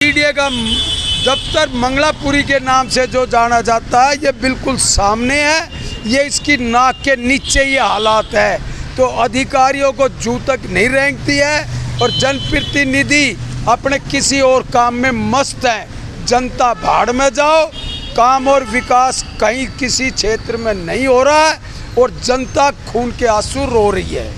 Media का दफ्तर मंगलापुरी के नाम से जो जाना जाता है, ये बिल्कुल सामने है। ये इसकी नाक के नीचे ये हालात है, तो अधिकारियों को जू तक नहीं रेंगती है और जनप्रतिनिधि अपने किसी और काम में मस्त हैं। जनता भाड़ में जाओ, काम और विकास कहीं किसी क्षेत्र में नहीं हो रहा है और जनता खून के आंसू रो रही है।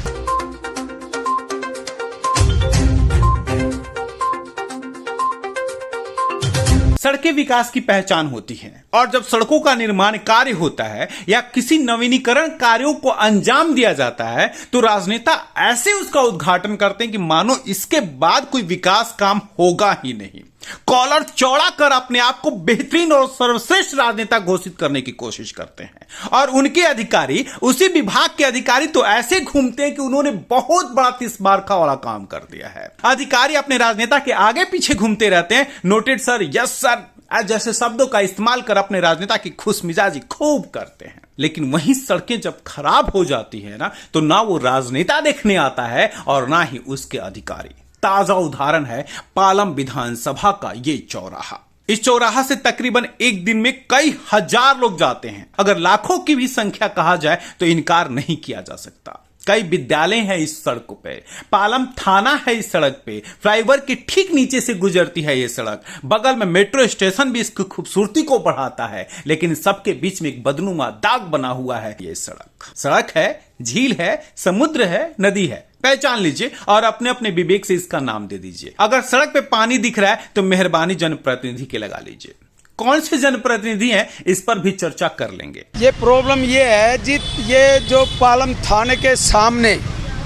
सड़कें विकास की पहचान होती हैं और जब सड़कों का निर्माण कार्य होता है या किसी नवीनीकरण कार्यों को अंजाम दिया जाता है तो राजनेता ऐसे उसका उद्घाटन करते हैं कि मानो इसके बाद कोई विकास काम होगा ही नहीं। कॉलर चौड़ा कर अपने आप को बेहतरीन और सर्वश्रेष्ठ राजनेता घोषित करने की कोशिश करते हैं और उनके अधिकारी, उसी विभाग के अधिकारी तो ऐसे घूमते हैं कि उन्होंने बहुत बड़ा तिस्मारखा वाला काम कर दिया है। अधिकारी अपने राजनेता के आगे पीछे घूमते रहते हैं, नोटेड सर, यस सर जैसे शब्दों का इस्तेमाल कर अपने राजनेता की खुशमिजाजी खूब करते हैं। लेकिन वहीं सड़कें जब खराब हो जाती है तो ना वो राजनेता देखने आता है और ना ही उसके अधिकारी। ताजा उदाहरण है पालम विधानसभा का ये चौराहा। इस चौराहा से तकरीबन एक दिन में कई हजार लोग जाते हैं। अगर लाखों की भी संख्या कहा जाए तो इनकार नहीं किया जा सकता। कई विद्यालय हैं इस सड़क पे, पालम थाना है इस सड़क पे, फ्लाईओवर के ठीक नीचे से गुजरती है ये सड़क, बगल में मेट्रो स्टेशन भी इसकी खूबसूरती को बढ़ाता है। लेकिन सबके बीच में एक बदनुमा दाग बना हुआ है ये सड़क है, झील है, समुद्र है, नदी है। पहचान लीजिए और अपने अपने विवेक से इसका नाम दे दीजिए। अगर सड़क पे पानी दिख रहा है तो मेहरबानी जनप्रतिनिधि के लगा लीजिए। कौन से जनप्रतिनिधि हैं इस पर भी चर्चा कर लेंगे। ये प्रॉब्लम ये है जी, ये जो पालम थाने के सामने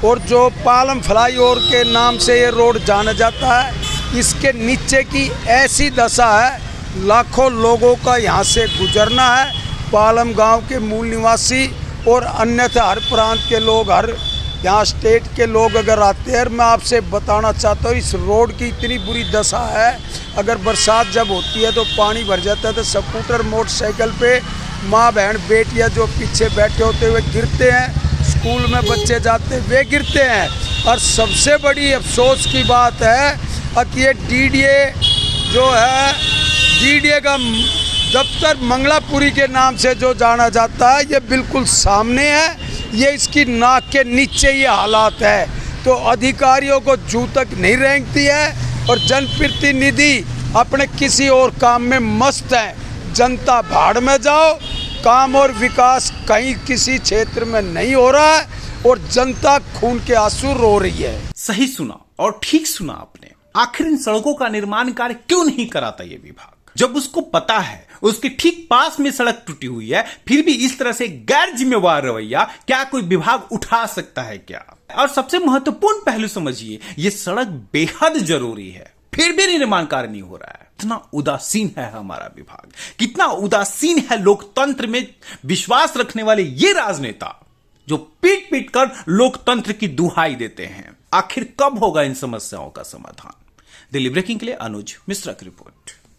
और जो पालम फ्लाईओवर के नाम से ये रोड जाना जाता है, इसके नीचे की ऐसी दशा है। लाखों लोगों का यहाँ से गुजरना है। पालम गांव के मूल निवासी और अन्यथा हर प्रांत के लोग, हर यहाँ स्टेट के लोग अगर आते हैं। मैं आपसे बताना चाहता हूँ, इस रोड की इतनी बुरी दशा है। अगर बरसात जब होती है तो पानी भर जाता है तो स्कूटर, मोटरसाइकिल पे माँ बहन बेटियाँ जो पीछे बैठे होते हुए गिरते हैं। स्कूल में बच्चे जाते वे गिरते हैं। और सबसे बड़ी अफसोस की बात है कि ये डीडीए जो है, डीडीए का दफ्तर मंगलापुरी के नाम से जो जाना जाता है, ये बिल्कुल सामने है। ये इसकी नाक के नीचे ये हालात है, तो अधिकारियों को जू तक नहीं रेंगती है और जनप्रतिनिधि अपने किसी और काम में मस्त हैं। जनता भाड़ में जाओ, काम और विकास कहीं किसी क्षेत्र में नहीं हो रहा है और जनता खून के आंसू रो रही है। सही सुना और ठीक सुना आपने। आखिर इन सड़कों का निर्माण कार्य क्यों नहीं कराता ये विभाग? जब उसको पता है उसके ठीक पास में सड़क टूटी हुई है, फिर भी इस तरह से गैर जिम्मेवार रवैया क्या कोई विभाग उठा सकता है क्या? और सबसे महत्वपूर्ण पहलू समझिए, ये सड़क बेहद जरूरी है, फिर भी निर्माण कार्य नहीं हो रहा है। कितना उदासीन है हमारा विभाग, कितना उदासीन है लोकतंत्र में विश्वास रखने वाले ये राजनेता जो पीट पीट कर लोकतंत्र की दुहाई देते हैं। आखिर कब होगा इन समस्याओं का समाधान? दिल्ली ब्रेकिंग के लिए अनुज मिश्रा की रिपोर्ट।